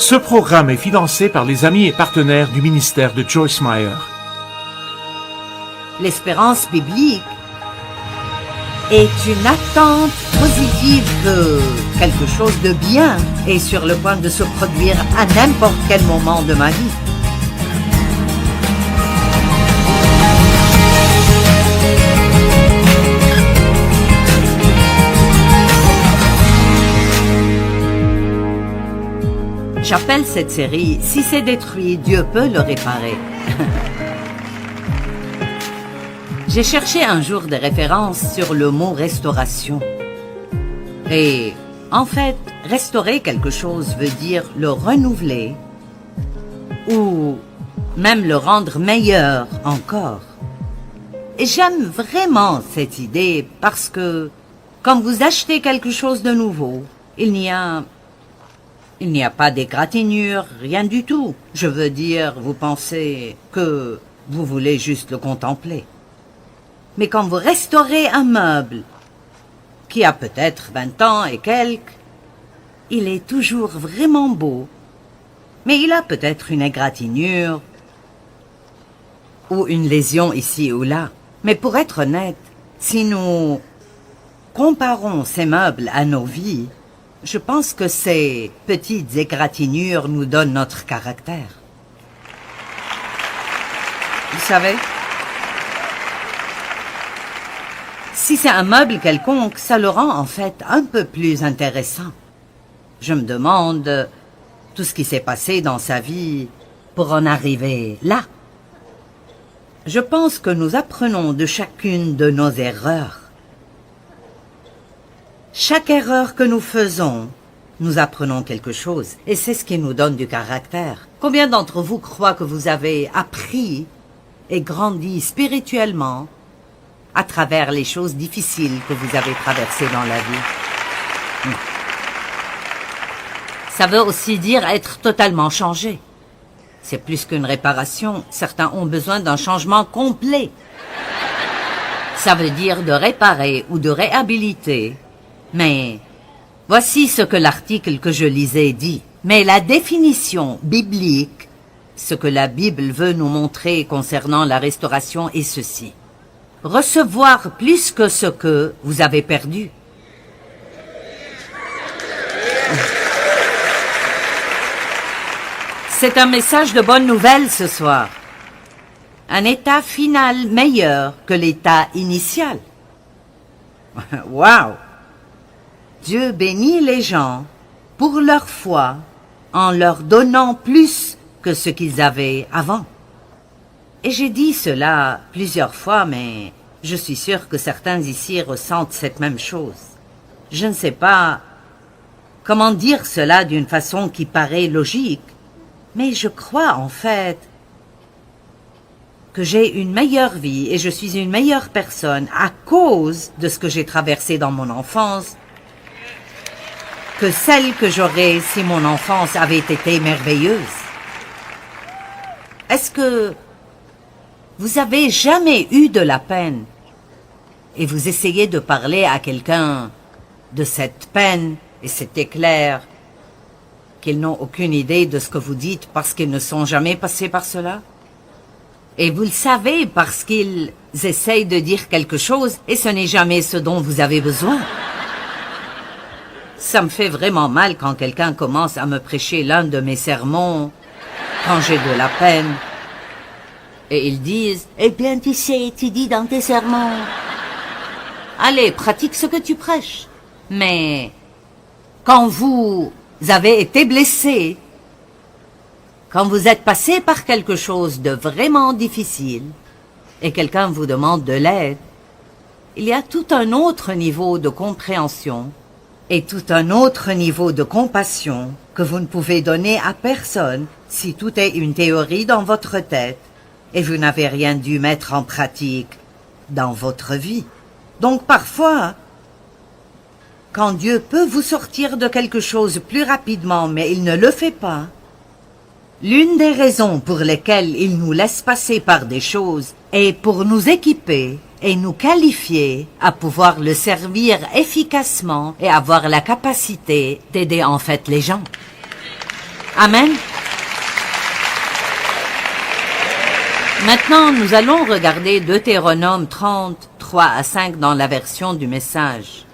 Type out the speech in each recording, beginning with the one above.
Ce programme est financé par les amis et partenaires du ministère de Joyce Meyer. L'espérance biblique est une attente positive que quelque chose de bien est sur le point de se produire à n'importe quel moment de ma vie. J'appelle cette série « Si c'est détruit, Dieu peut le réparer ». J'ai cherché un jour des références sur le mot « restauration ». Et en fait, restaurer quelque chose veut dire le renouveler ou même le rendre meilleur encore. Et j'aime vraiment cette idée parce que quand vous achetez quelque chose de nouveau, il n'y a pas d'égratignure, rien du tout. Je veux dire, vous pensez que vous voulez juste le contempler. Mais quand vous restaurez un meuble qui a peut-être 20 ans et quelques, il est toujours vraiment beau. Mais il a peut-être une égratignure ou une lésion ici ou là. Mais pour être honnête, si nous comparons ces meubles à nos vies, je pense que ces petites égratignures nous donnent notre caractère. Vous savez, si c'est un meuble quelconque, ça le rend en fait un peu plus intéressant. Je me demande tout ce qui s'est passé dans sa vie pour en arriver là. Je pense que nous apprenons de chacune de nos erreurs. Chaque erreur que nous faisons, nous apprenons quelque chose, et c'est ce qui nous donne du caractère. Combien d'entre vous croient que vous avez appris et grandi spirituellement à travers les choses difficiles que vous avez traversées dans la vie? Ça veut aussi dire être totalement changé. C'est plus qu'une réparation, certains ont besoin d'un changement complet. Ça veut dire de réparer ou de réhabiliter. Mais voici ce que l'article que je lisais dit. Mais la définition biblique, ce que la Bible veut nous montrer concernant la restauration est ceci. Recevoir plus que ce que vous avez perdu. C'est un message de bonne nouvelle ce soir. Un état final meilleur que l'état initial. Wow! Dieu bénit les gens pour leur foi en leur donnant plus que ce qu'ils avaient avant. Et j'ai dit cela plusieurs fois, mais je suis sûre que certains ici ressentent cette même chose. Je ne sais pas comment dire cela d'une façon qui paraît logique, mais je crois en fait que j'ai une meilleure vie et je suis une meilleure personne à cause de ce que j'ai traversé dans mon enfance que celle que j'aurais si mon enfance avait été merveilleuse. Est-ce que vous avez jamais eu de la peine et vous essayez de parler à quelqu'un de cette peine et c'était clair qu'ils n'ont aucune idée de ce que vous dites parce qu'ils ne sont jamais passés par cela? Et vous le savez parce qu'ils essayent de dire quelque chose et ce n'est jamais ce dont vous avez besoin. Ça me fait vraiment mal quand quelqu'un commence à me prêcher l'un de mes sermons, quand j'ai de la peine. Et ils disent, « Eh bien, tu sais, tu dis dans tes sermons. » Allez, pratique ce que tu prêches. Mais quand vous avez été blessé, quand vous êtes passé par quelque chose de vraiment difficile, et quelqu'un vous demande de l'aide, il y a tout un autre niveau de compréhension et tout un autre niveau de compassion que vous ne pouvez donner à personne si tout est une théorie dans votre tête et vous n'avez rien dû mettre en pratique dans votre vie. Donc parfois, quand Dieu peut vous sortir de quelque chose plus rapidement, mais il ne le fait pas, l'une des raisons pour lesquelles il nous laisse passer par des choses est pour nous équiper et nous qualifier à pouvoir le servir efficacement et avoir la capacité d'aider en fait les gens. Amen. Maintenant, nous allons regarder Deutéronome 30, 3 à 5 dans la version du Message.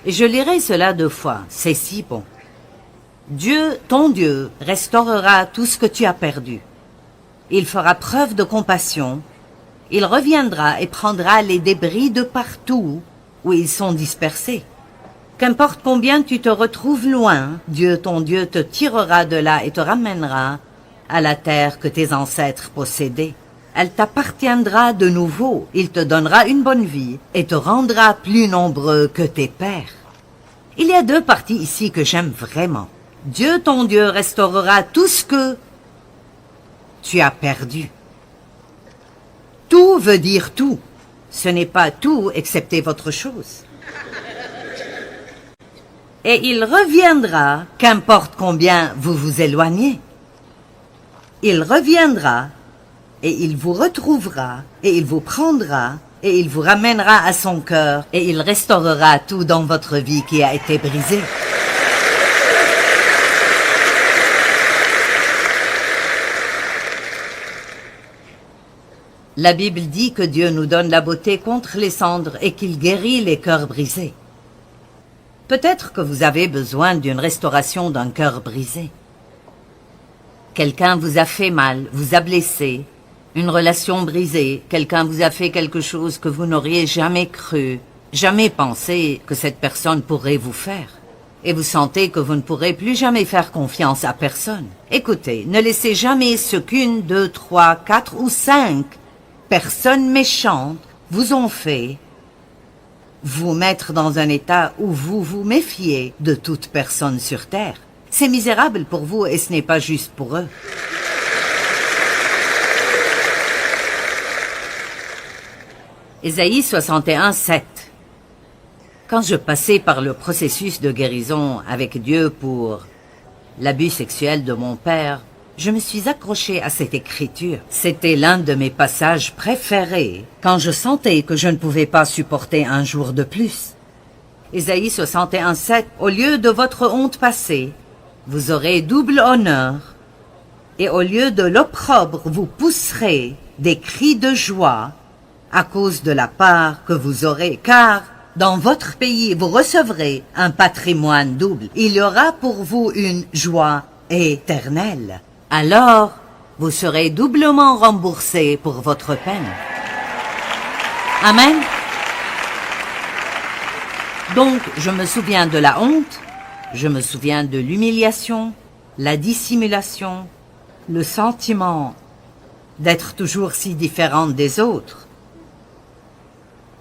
Et je lirai cela 2 fois, c'est si bon. Dieu, ton Dieu, restaurera tout ce que tu as perdu. Il fera preuve de compassion. Il reviendra et prendra les débris de partout où ils sont dispersés. Qu'importe combien tu te retrouves loin, Dieu, ton Dieu, te tirera de là et te ramènera à la terre que tes ancêtres possédaient. Elle t'appartiendra de nouveau. Il te donnera une bonne vie et te rendra plus nombreux que tes pères. Il y a 2 parties ici que j'aime vraiment. Dieu, ton Dieu, restaurera tout ce que tu as perdu. Tout veut dire tout. Ce n'est pas tout excepté votre chose. Et il reviendra, qu'importe combien vous vous éloignez. Il reviendra, et il vous retrouvera, et il vous prendra, et il vous ramènera à son cœur, et il restaurera tout dans votre vie qui a été brisée. La Bible dit que Dieu nous donne la beauté contre les cendres et qu'il guérit les cœurs brisés. Peut-être que vous avez besoin d'une restauration d'un cœur brisé. Quelqu'un vous a fait mal, vous a blessé, une relation brisée, quelqu'un vous a fait quelque chose que vous n'auriez jamais cru, jamais pensé que cette personne pourrait vous faire. Et vous sentez que vous ne pourrez plus jamais faire confiance à personne. Écoutez, ne laissez jamais ce qu'une, 2, 3, 4 ou 5 personnes méchantes vous ont fait vous mettre dans un état où vous vous méfiez de toute personne sur terre. C'est misérable pour vous et ce n'est pas juste pour eux. Ésaïe 61, 7. Quand je passais par le processus de guérison avec Dieu pour l'abus sexuel de mon père, je me suis accroché à cette écriture. C'était l'un de mes passages préférés quand je sentais que je ne pouvais pas supporter un jour de plus. Ésaïe 61, 7. Au lieu de votre honte passée, vous aurez double honneur, et au lieu de l'opprobre, vous pousserez des cris de joie à cause de la part que vous aurez, car dans votre pays, vous recevrez un patrimoine double. Il y aura pour vous une joie éternelle. Alors, vous serez doublement remboursé pour votre peine. Amen. Donc, je me souviens de la honte, je me souviens de l'humiliation, la dissimulation, le sentiment d'être toujours si différente des autres.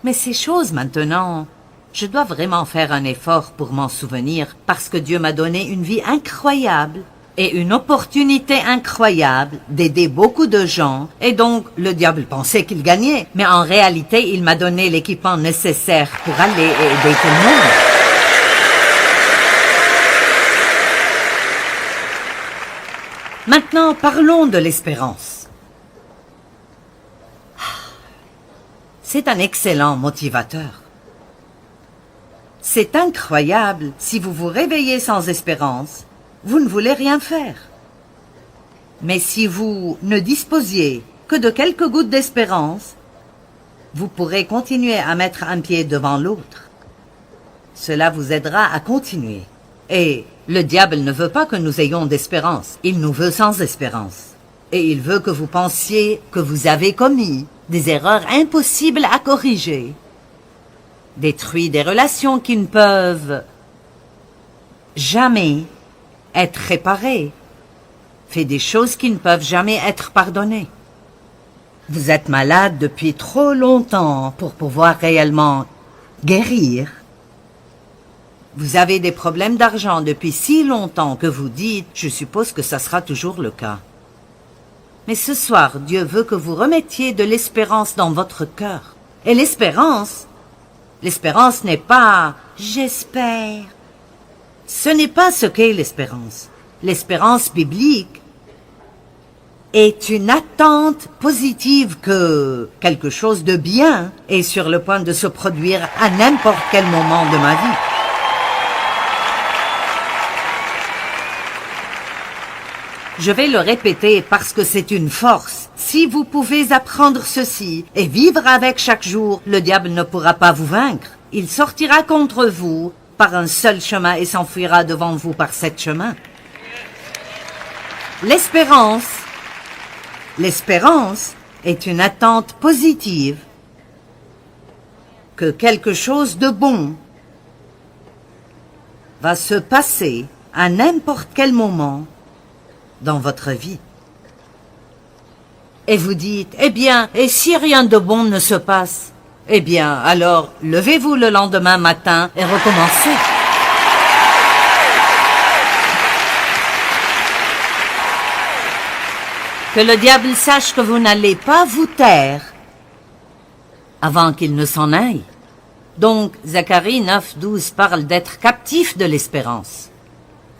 Mais ces choses maintenant, je dois vraiment faire un effort pour m'en souvenir parce que Dieu m'a donné une vie incroyable et une opportunité incroyable d'aider beaucoup de gens. Et donc, le diable pensait qu'il gagnait. Mais en réalité, il m'a donné l'équipement nécessaire pour aller et aider tout le monde. Maintenant, parlons de l'espérance. C'est un excellent motivateur. C'est incroyable si vous vous réveillez sans espérance. Vous ne voulez rien faire. Mais si vous ne disposiez que de quelques gouttes d'espérance, vous pourrez continuer à mettre un pied devant l'autre. Cela vous aidera à continuer. Et le diable ne veut pas que nous ayons d'espérance. Il nous veut sans espérance. Et il veut que vous pensiez que vous avez commis des erreurs impossibles à corriger, détruit des relations qui ne peuvent jamais être réparées, fait des choses qui ne peuvent jamais être pardonnées. Vous êtes malade depuis trop longtemps pour pouvoir réellement guérir. Vous avez des problèmes d'argent depuis si longtemps que vous dites, je suppose que ça sera toujours le cas. Mais ce soir, Dieu veut que vous remettiez de l'espérance dans votre cœur. Et l'espérance n'est pas « j'espère ». Ce n'est pas ce qu'est l'espérance. L'espérance biblique est une attente positive que quelque chose de bien est sur le point de se produire à n'importe quel moment de ma vie. Je vais le répéter parce que c'est une force. Si vous pouvez apprendre ceci et vivre avec chaque jour, le diable ne pourra pas vous vaincre. Il sortira contre vous par un seul chemin et s'enfuira devant vous par 7 chemins. L'espérance. L'espérance est une attente positive que quelque chose de bon va se passer à n'importe quel moment dans votre vie. Et vous dites, eh bien, et si rien de bon ne se passe? Eh bien, alors, levez-vous le lendemain matin et recommencez. Que le diable sache que vous n'allez pas vous taire avant qu'il ne s'en aille. Donc, Zacharie 9:12 parle d'être captif de l'espérance.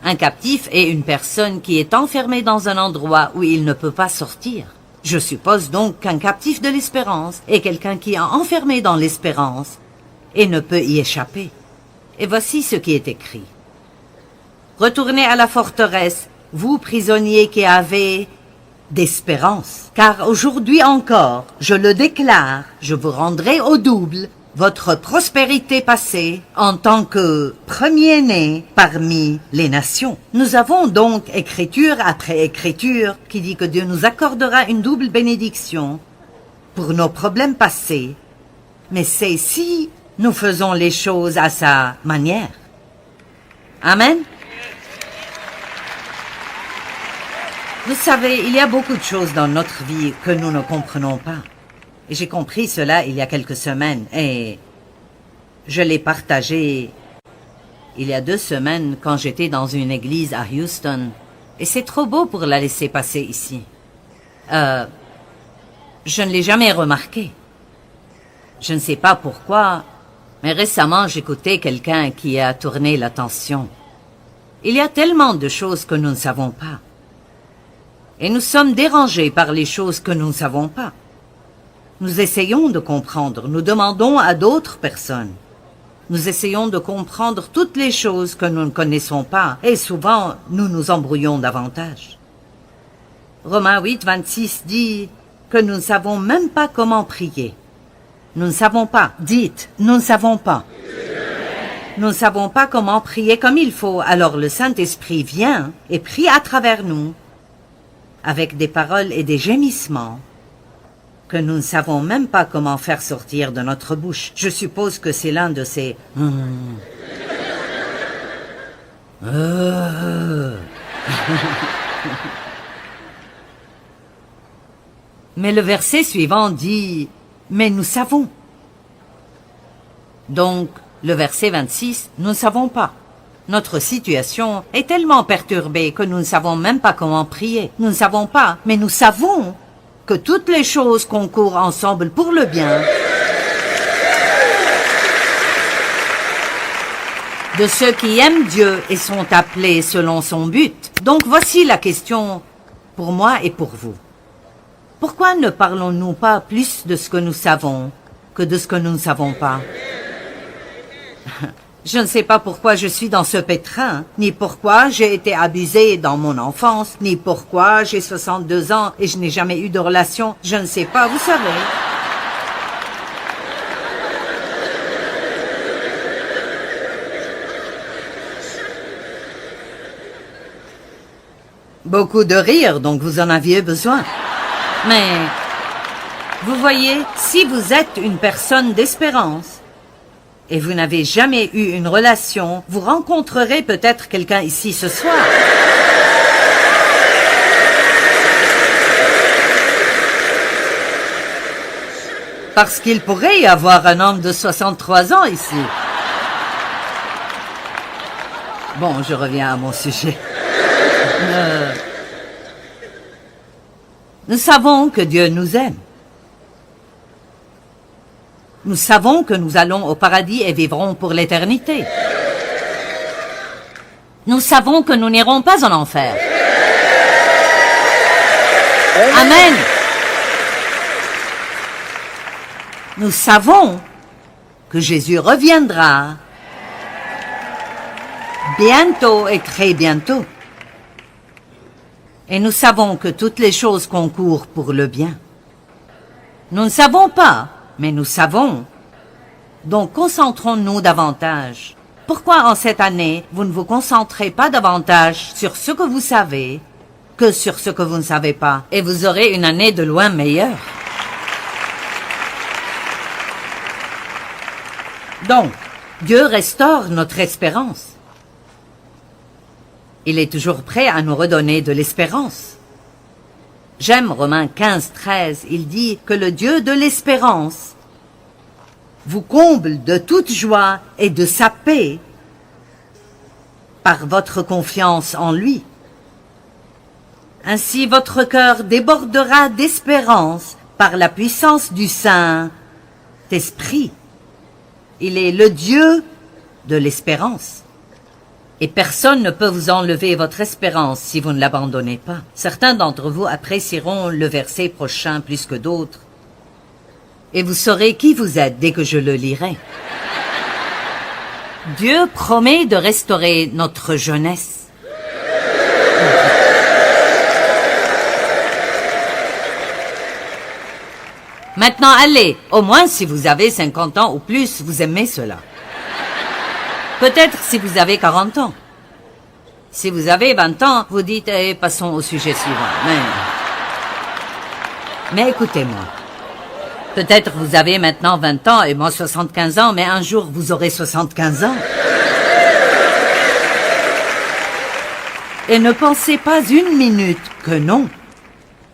Un captif est une personne qui est enfermée dans un endroit où il ne peut pas sortir. Je suppose donc qu'un captif de l'espérance est quelqu'un qui est enfermé dans l'espérance et ne peut y échapper. Et voici ce qui est écrit. Retournez à la forteresse, vous prisonniers qui avez d'espérance. Car aujourd'hui encore, je le déclare, je vous rendrai au double votre prospérité passée en tant que premier-né parmi les nations. Nous avons donc écriture après écriture qui dit que Dieu nous accordera une double bénédiction pour nos problèmes passés, mais c'est si nous faisons les choses à sa manière. Amen. Vous savez, il y a beaucoup de choses dans notre vie que nous ne comprenons pas. Et j'ai compris cela il y a quelques semaines et je l'ai partagé il y a 2 semaines quand j'étais dans une église à Houston. Et c'est trop beau pour la laisser passer ici. Je ne l'ai jamais remarqué. Je ne sais pas pourquoi, mais récemment j'écoutais quelqu'un qui a tourné l'attention. Il y a tellement de choses que nous ne savons pas. Et nous sommes dérangés par les choses que nous ne savons pas. Nous essayons de comprendre, nous demandons à d'autres personnes. Nous essayons de comprendre toutes les choses que nous ne connaissons pas, et souvent nous nous embrouillons davantage. Romains 8:26 dit que nous ne savons même pas comment prier. Nous ne savons pas. Dites, nous ne savons pas. Nous ne savons pas comment prier comme il faut, alors le Saint-Esprit vient et prie à travers nous, avec des paroles et des gémissements que nous ne savons même pas comment faire sortir de notre bouche. Je suppose que c'est l'un de ces... Mais le verset suivant dit « Mais nous savons ». Donc, le verset 26, nous ne savons pas. Notre situation est tellement perturbée que nous ne savons même pas comment prier. Nous ne savons pas, mais nous savons que toutes les choses concourent ensemble pour le bien de ceux qui aiment Dieu et sont appelés selon son but. Donc voici la question pour moi et pour vous. Pourquoi ne parlons-nous pas plus de ce que nous savons que de ce que nous ne savons pas? Je ne sais pas pourquoi je suis dans ce pétrin, ni pourquoi j'ai été abusée dans mon enfance, ni pourquoi j'ai 62 ans et je n'ai jamais eu de relation. Je ne sais pas, vous savez. Beaucoup de rire, donc vous en aviez besoin. Mais, vous voyez, si vous êtes une personne d'espérance, et vous n'avez jamais eu une relation, vous rencontrerez peut-être quelqu'un ici ce soir. Parce qu'il pourrait y avoir un homme de 63 ans ici. Bon, je reviens à mon sujet. Nous savons que Dieu nous aime. Nous savons que nous allons au paradis et vivrons pour l'éternité. Nous savons que nous n'irons pas en enfer. Amen. Nous savons que Jésus reviendra bientôt et très bientôt. Et nous savons que toutes les choses concourent pour le bien. Nous ne savons pas, mais nous savons. Donc concentrons-nous davantage. Pourquoi en cette année, vous ne vous concentrez pas davantage sur ce que vous savez que sur ce que vous ne savez pas, et vous aurez une année de loin meilleure. Donc, Dieu restaure notre espérance. Il est toujours prêt à nous redonner de l'espérance. J'aime Romains 15, 13, il dit que le Dieu de l'espérance vous comble de toute joie et de sa paix par votre confiance en lui. Ainsi votre cœur débordera d'espérance par la puissance du Saint-Esprit. Il est le Dieu de l'espérance. Et personne ne peut vous enlever votre espérance si vous ne l'abandonnez pas. Certains d'entre vous apprécieront le verset prochain plus que d'autres. Et vous saurez qui vous êtes dès que je le lirai. Dieu promet de restaurer notre jeunesse. Maintenant, allez, au moins si vous avez 50 ans ou plus, vous aimez cela. Peut-être si vous avez 40 ans. Si vous avez 20 ans, vous dites, passons au sujet suivant. Mais écoutez-moi. Peut-être vous avez maintenant 20 ans et moi 75 ans, mais un jour vous aurez 75 ans. Et ne pensez pas une minute que non.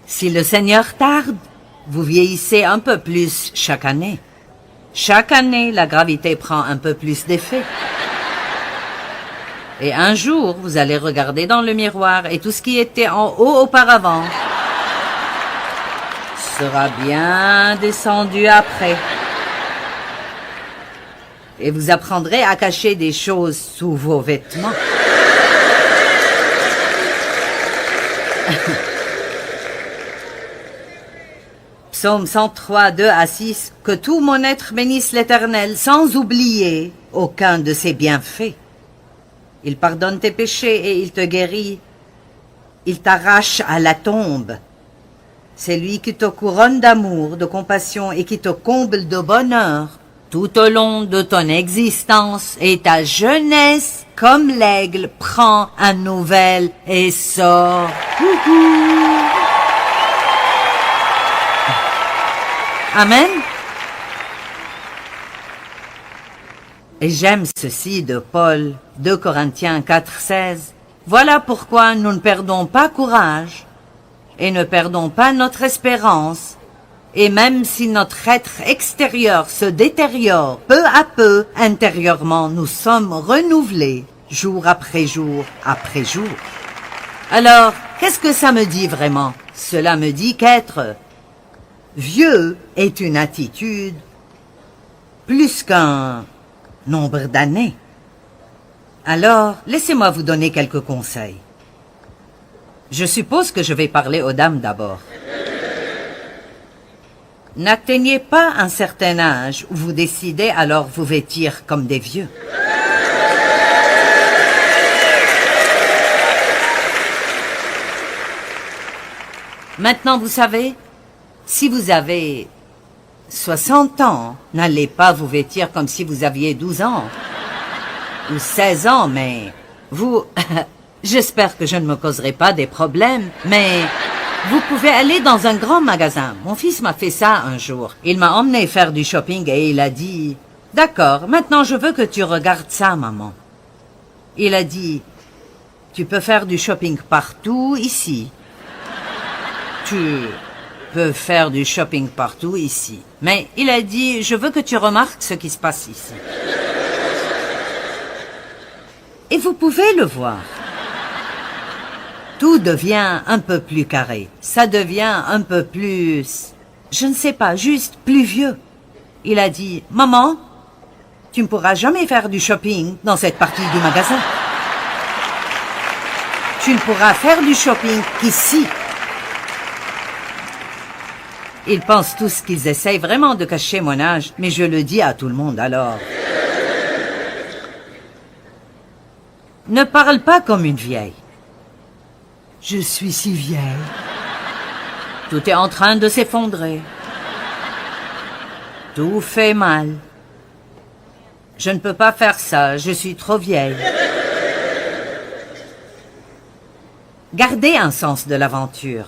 Si le Seigneur tarde, vous vieillissez un peu plus chaque année. Chaque année, la gravité prend un peu plus d'effet. Et un jour, vous allez regarder dans le miroir et tout ce qui était en haut auparavant sera bien descendu après. Et vous apprendrez à cacher des choses sous vos vêtements. Psaume 103, 2 à 6. Que tout mon être bénisse l'Éternel, sans oublier aucun de ses bienfaits. Il pardonne tes péchés et il te guérit. Il t'arrache à la tombe. C'est lui qui te couronne d'amour, de compassion et qui te comble de bonheur tout au long de ton existence, et ta jeunesse, comme l'aigle, prend un nouvel essor. Amen. Et j'aime ceci de Paul, 2 Corinthiens 4, 16. Voilà pourquoi nous ne perdons pas courage et ne perdons pas notre espérance. Et même si notre être extérieur se détériore peu à peu, intérieurement, nous sommes renouvelés jour après jour après jour. Alors, qu'est-ce que ça me dit vraiment? Cela me dit qu'être vieux est une attitude plus qu'un nombre d'années. Alors, laissez-moi vous donner quelques conseils. Je suppose que je vais parler aux dames d'abord. N'atteignez pas un certain âge où vous décidez alors vous vêtir comme des vieux. Maintenant, vous savez, si vous avez 60 ans, n'allez pas vous vêtir comme si vous aviez 12 ans ou 16 ans, mais vous... J'espère que je ne me causerai pas des problèmes, mais vous pouvez aller dans un grand magasin. Mon fils m'a fait ça un jour. Il m'a emmené faire du shopping et il a dit « D'accord, maintenant je veux que tu regardes ça, maman. » Il a dit « Tu peux faire du shopping partout ici. Tu peux faire du shopping partout ici. » Mais il a dit « Je veux que tu remarques ce qui se passe ici. » Et vous pouvez le voir. Tout devient un peu plus carré. Ça devient un peu plus... Je ne sais pas, juste plus vieux. Il a dit, « Maman, tu ne pourras jamais faire du shopping dans cette partie du magasin. Tu ne pourras faire du shopping qu'ici. » Ils pensent tous qu'ils essayent vraiment de cacher mon âge, mais je le dis à tout le monde alors. Ne parle pas comme une vieille. Je suis si vieille. Tout est en train de s'effondrer. Tout fait mal. Je ne peux pas faire ça, je suis trop vieille. Gardez un sens de l'aventure.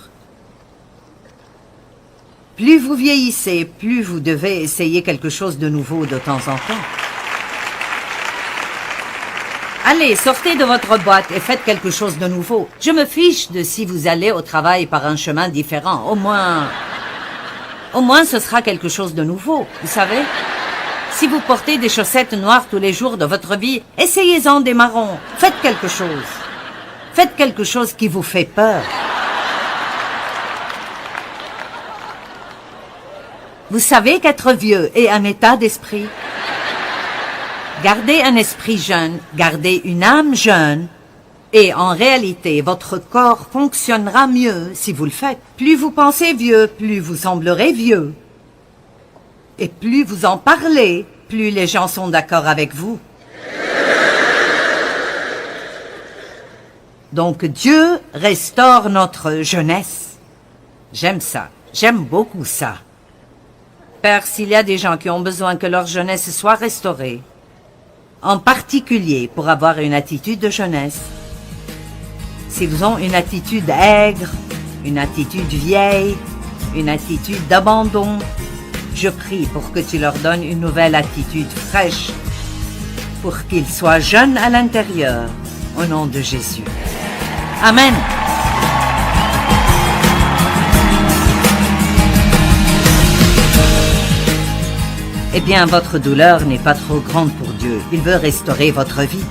Plus vous vieillissez, plus vous devez essayer quelque chose de nouveau de temps en temps. Allez, sortez de votre boîte et faites quelque chose de nouveau. Je me fiche de si vous allez au travail par un chemin différent. Au moins, ce sera quelque chose de nouveau, vous savez. Si vous portez des chaussettes noires tous les jours de votre vie, essayez-en des marrons. Faites quelque chose. Faites quelque chose qui vous fait peur. Vous savez qu'être vieux est un état d'esprit. Gardez un esprit jeune, gardez une âme jeune, et en réalité, votre corps fonctionnera mieux si vous le faites. Plus vous pensez vieux, plus vous semblerez vieux. Et plus vous en parlez, plus les gens sont d'accord avec vous. Donc Dieu restaure notre jeunesse. J'aime ça, j'aime beaucoup ça. Père, s'il y a des gens qui ont besoin que leur jeunesse soit restaurée, en particulier pour avoir une attitude de jeunesse, s'ils ont une attitude aigre, une attitude vieille, une attitude d'abandon, je prie pour que tu leur donnes une nouvelle attitude fraîche, pour qu'ils soient jeunes à l'intérieur, au nom de Jésus. Amen. Eh bien, votre douleur n'est pas trop grande pour Dieu. Il veut restaurer votre vie.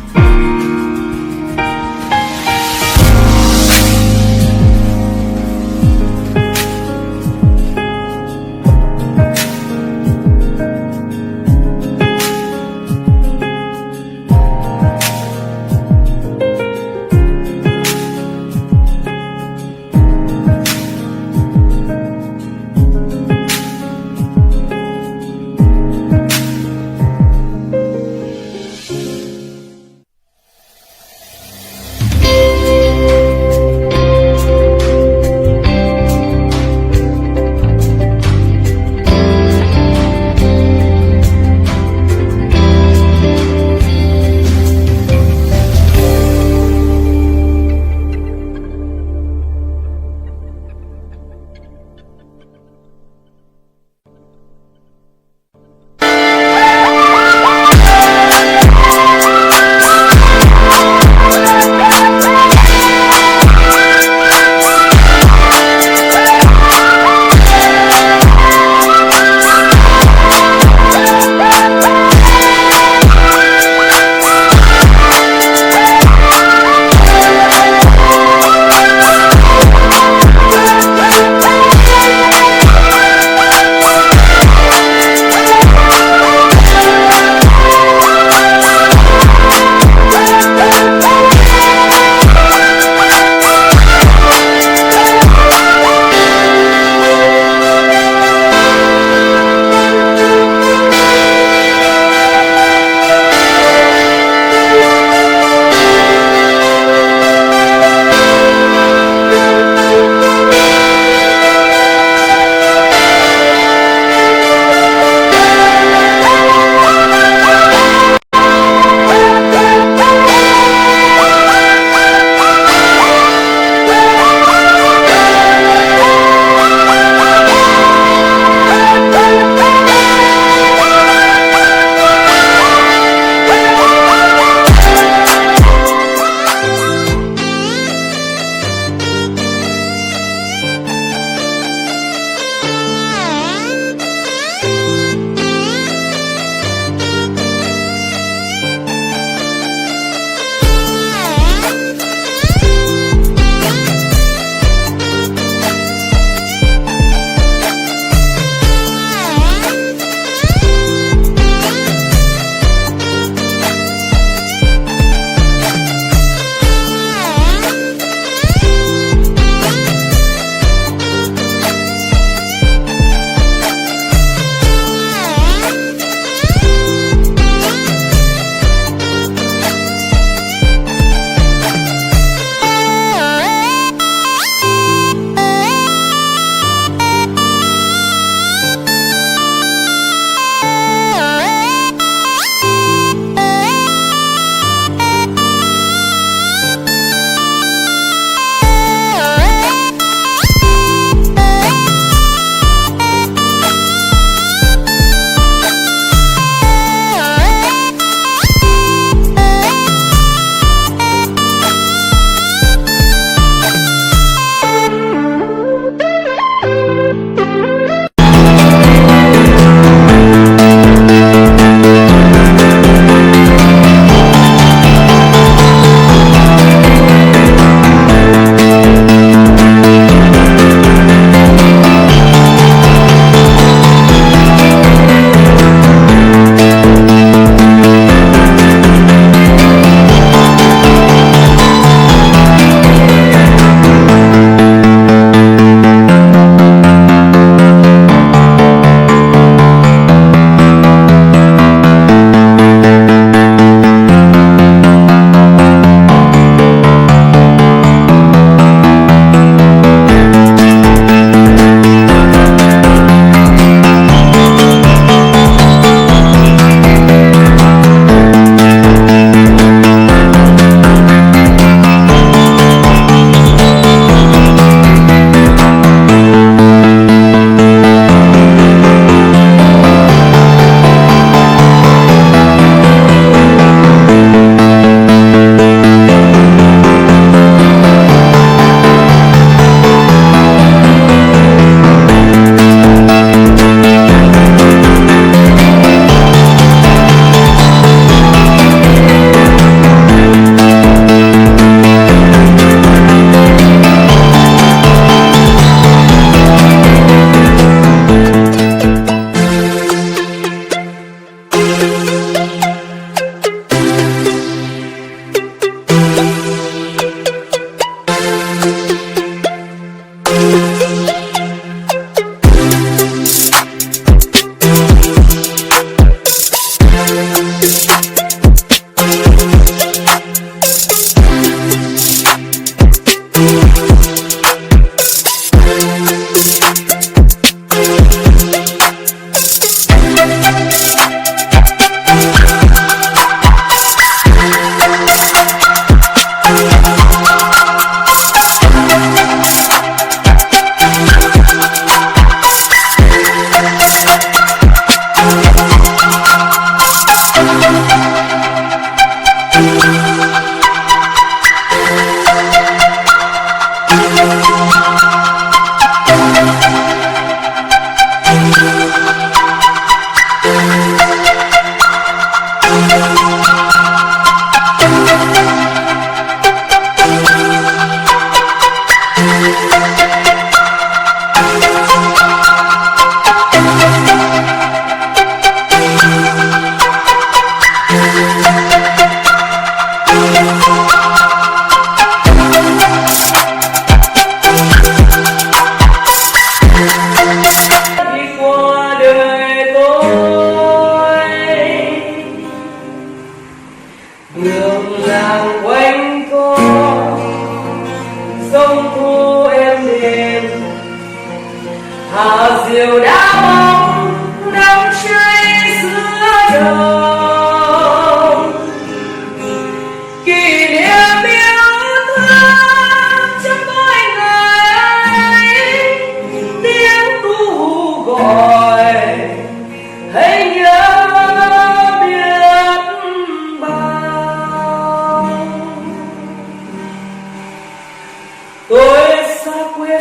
quên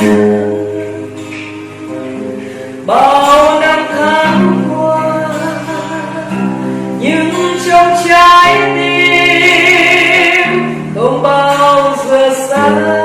bao năm tháng qua, nhưng trong trái tim không bao giờ xa.